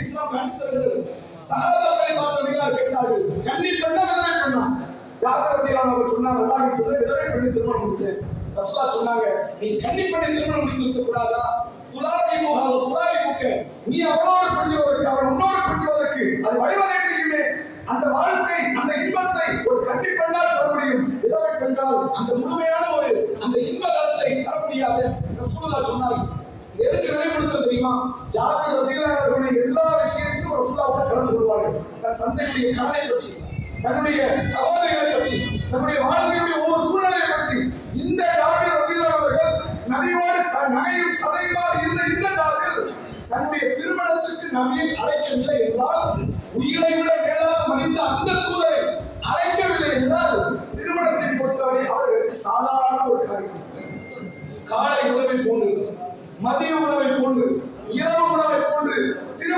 இஸ்லாம் காட்டித் தருகிறது. சஹாபாக்களை பார்த்தவர்கள் கேட்டார்கள், கன்னி பெண்ணா விதவை பெண்ணா? ஜாபர் ரலியல்லாஹு அன்ஹு சொன்னாங்க, அல்லாஹ்வின் தூதரே, விதவை பெண்ணை திருமணம் முடிச்சேன். ரசூலுல்லாஹ் சொன்னாங்க, நீ கன்னி பெண்ணை திருமணம் முடித்திருக்க கூடாதா? நீ அவளோடு கொஞ்சுவதற்கு, அவன் உன்னோடு கொஞ்சுவதற்கு அது வழிவகை செய்யுமே. அந்த வாழ்க்கை, அந்த இன்பத்தை ஒரு கன்னி பெண்ணால் தர முடியும். விதவை பெண்ணால் அந்த முழுமையான அந்த இன்பத்தை தர முடியாது. ரசூலுல்லாஹ் சொன்னார்கள். எதுக்கு நினைவுபடுத்த தெரியுமா? ஜாபர் ரலியல்லாஹு அன்ஹு எல்லா விஷயத்திலும் ரசூலுல்லாஹ் கலந்து கொள்வார்கள். தன் தந்தையுடைய கடனை பற்றி, தன்னுடைய சகோதரிகளை பற்றி, தன்னுடைய வாழ்க்கையுடைய ஒவ்வொரு சூழ்நிலையை பற்றி இந்த ஜாபர் ரலியல்லாஹு அவர்கள் நபியோடு நகையும் சதையுமாக இருந்த இந்த ஜாபர் தன்னுடைய திருமணத்திற்கு நபியை அழைக்கவில்லை என்றால், உயிரை விட மேலாக மதித்த அந்த தூதரை அழைக்கவில்லை என்றால், திருமணத்தை பொறுத்தவரை அவர்களுக்கு சாதாரண ஒரு காரியம். காலை உணவை போன்று, மதிய உணவை போன்று,